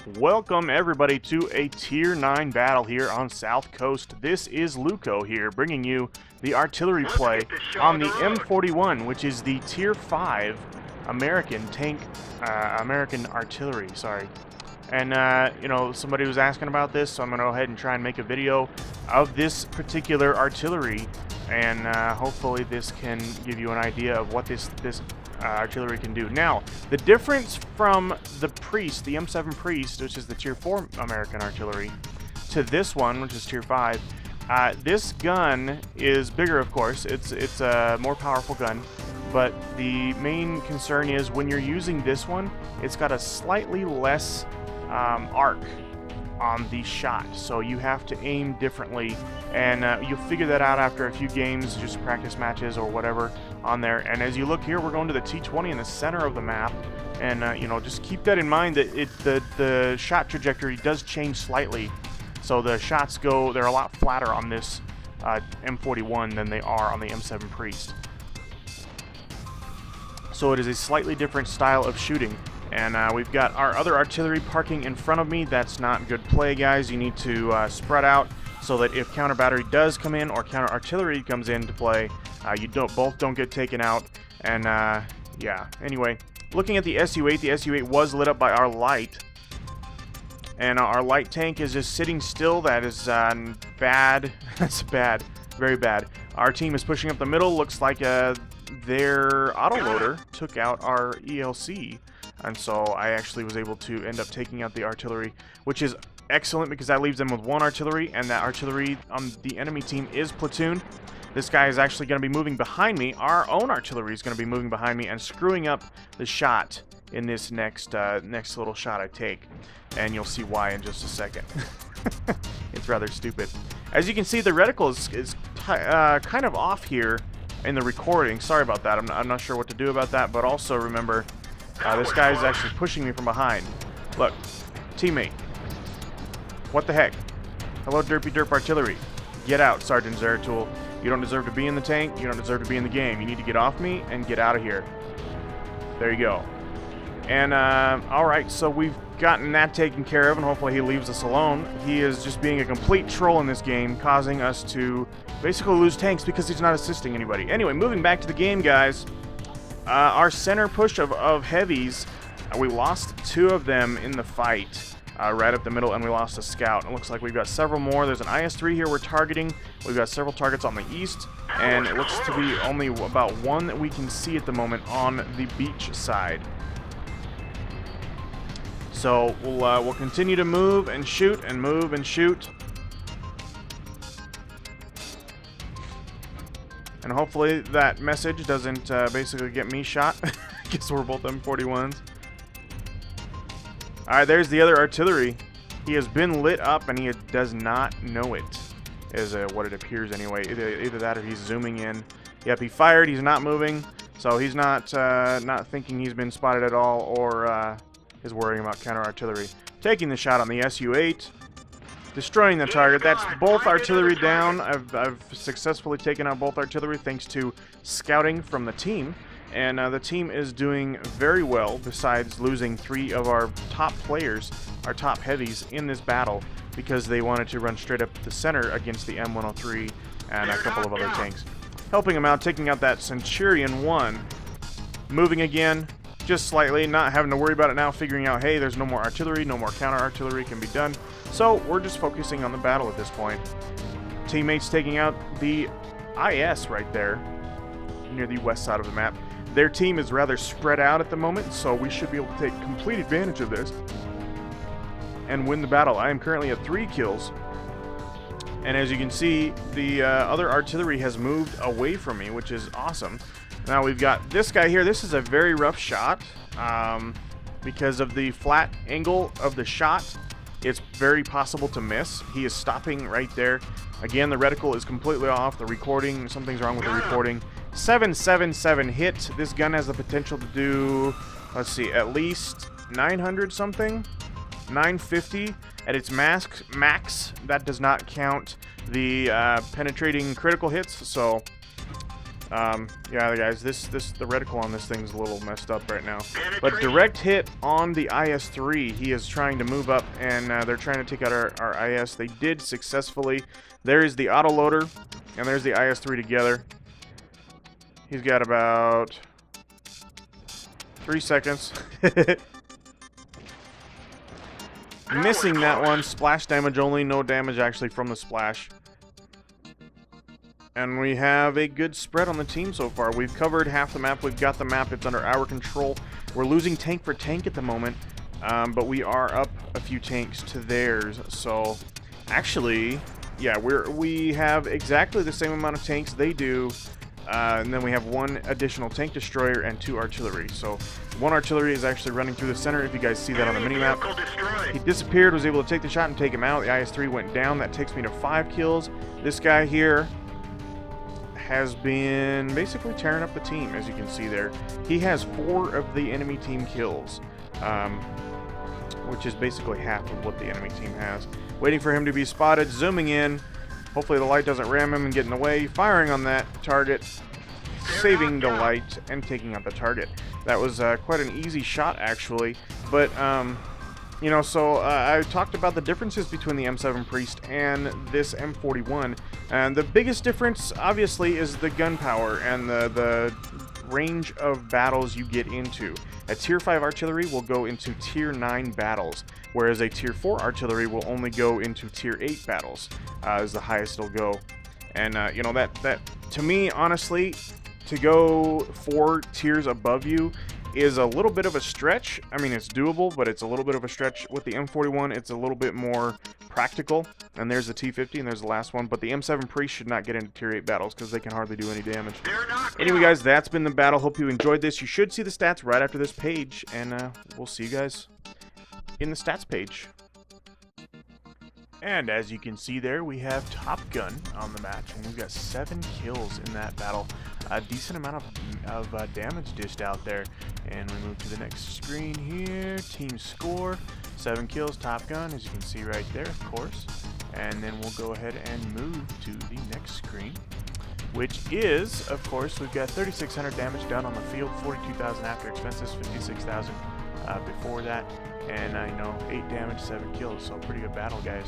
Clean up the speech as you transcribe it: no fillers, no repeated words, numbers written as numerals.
Welcome everybody to a Tier 9 battle here on South Coast. This is Lucco here, bringing you the artillery play on the M41, which is the Tier 5 American tank, American artillery, sorry. And, you know, somebody was asking about this, so I'm going to go ahead and try and make a video of this particular artillery. And hopefully this can give you an idea of what this artillery can do. Now, the difference from the Priest, the M7 Priest, which is the Tier 4 American artillery, to this one, which is Tier 5, this gun is bigger, of course. It's a more powerful gun, but the main concern is when you're using this one, it's got a slightly less arc on the shot, so you have to aim differently, and you'll figure that out after a few games, just practice matches or whatever on there. And as you look here, we're going to the T20 in the center of the map, and you know, just keep that in mind that the shot trajectory does change slightly, so the shots they're a lot flatter on this M41 than they are on the M7 Priest. So it is a slightly different style of shooting. And we've got our other artillery parking in front of me. That's not good play, guys. You need to spread out so that if counter battery does come in or counter artillery comes into play, you both don't get taken out. And yeah, anyway, looking at the SU-8, the SU-8 was lit up by our light. And our light tank is just sitting still. That is bad. That's bad. Very bad. Our team is pushing up the middle. Looks like their autoloader took out our ELC. And so I actually was able to end up taking out the artillery, which is excellent because that leaves them with one artillery, and that artillery on the enemy team is platooned. This guy is actually going to be moving behind me. Our own artillery is going to be moving behind me and screwing up the shot in this next little shot I take. And you'll see why in just a second. It's rather stupid. As you can see, the reticle is kind of off here in the recording. Sorry about that. I'm not sure what to do about that, but also remember, this guy is actually pushing me from behind. Look, teammate. What the heck? Hello, Derpy Derp Artillery. Get out, Sergeant Zeratul. You don't deserve to be in the tank. You don't deserve to be in the game. You need to get off me and get out of here. There you go. And, alright, so we've gotten that taken care of, and hopefully he leaves us alone. He is just being a complete troll in this game, causing us to basically lose tanks because he's not assisting anybody. Anyway, moving back to the game, guys. Our center push of heavies, we lost 2 of them in the fight right up the middle, and we lost a scout. It looks like we've got several more. There's an IS-3 here we're targeting. We've got several targets on the east, and it looks to be only about 1 that we can see at the moment on the beach side. So we'll continue to move and shoot and move and shoot. And hopefully that message doesn't basically get me shot, because we're both M41s. Alright, there's the other artillery. He has been lit up and he does not know it, is what it appears anyway. Either that or he's zooming in. Yep, he fired, he's not moving, so he's not thinking he's been spotted at all, or is worrying about counter artillery. Taking the shot on the SU-8. Destroying the target. That's both artillery down. I've successfully taken out both artillery thanks to scouting from the team. And the team is doing very well, besides losing 3 of our top players, our top heavies, in this battle because they wanted to run straight up the center against the M103 and a couple of other tanks. Helping them out, taking out that Centurion 1. Moving again, just slightly, not having to worry about it now, figuring out, hey, there's no more artillery, no more counter artillery can be done. So we're just focusing on the battle at this point. Teammates taking out the IS right there, near the west side of the map. Their team is rather spread out at the moment, so we should be able to take complete advantage of this and win the battle. I am currently at 3 kills. And as you can see, the other artillery has moved away from me, which is awesome. Now we've got this guy here. This is a very rough shot because of the flat angle of the shot. It's very possible to miss. He is stopping right there. Again, the reticle is completely off. The recording, something's wrong with the recording. 777 hit. This gun has the potential to do, let's see, at least 900 something, 950 at its max. That does not count the penetrating critical hits. So Yeah, guys, the reticle on this thing's a little messed up right now. But direct hit on the IS-3. He is trying to move up, and they're trying to take out our IS. They did successfully. There is the autoloader, and there's the IS-3 together. He's got about 3 seconds. Missing that one. Splash damage only. No damage actually from the splash. And we have a good spread on the team so far. We've covered half the map. We've got the map. It's under our control. We're losing tank for tank at the moment, but we are up a few tanks to theirs. So, actually, yeah, we have exactly the same amount of tanks they do, and then we have 1 additional tank destroyer and 2 artillery. So, 1 artillery is actually running through the center. If you guys see that on the minimap, he disappeared. Was able to take the shot and take him out. The IS-3 went down. That takes me to 5 kills. This guy here has been basically tearing up the team, as you can see there. He has 4 of the enemy team kills, which is basically half of what the enemy team has. Waiting for him to be spotted, zooming in. Hopefully the light doesn't ram him and get in the way. Firing on that target, saving the light, and taking out the target. That was quite an easy shot, actually. But, you know, so I talked about the differences between the M7 Priest and this M41. And the biggest difference, obviously, is the gunpowder and the range of battles you get into. A Tier 5 artillery will go into Tier 9 battles, whereas a Tier 4 artillery will only go into Tier 8 battles, is the highest it'll go. And, you know, that to me, honestly, to go 4 tiers above you is a little bit of a stretch. I mean, it's doable, but it's a little bit of a stretch. With the M41, it's a little bit more practical. And there's the T50, and there's the last one. But the M7 Priest should not get into Tier 8 battles, because they can hardly do any damage. Anyway, guys, that's been the battle. Hope you enjoyed this. You should see the stats right after this page, and we'll see you guys in the stats page. And as you can see there, we have Topgun on the match, and we've got 7 kills in that battle. A decent amount of damage dished out there. And we move to the next screen here. Team score, 7 kills, Topgun, as you can see right there, of course. And then we'll go ahead and move to the next screen, which is, of course, we've got 3,600 damage done on the field, 42,000 after expenses, 56,000 before that. And I know 8 damage, 7 kills, so pretty good battle, guys.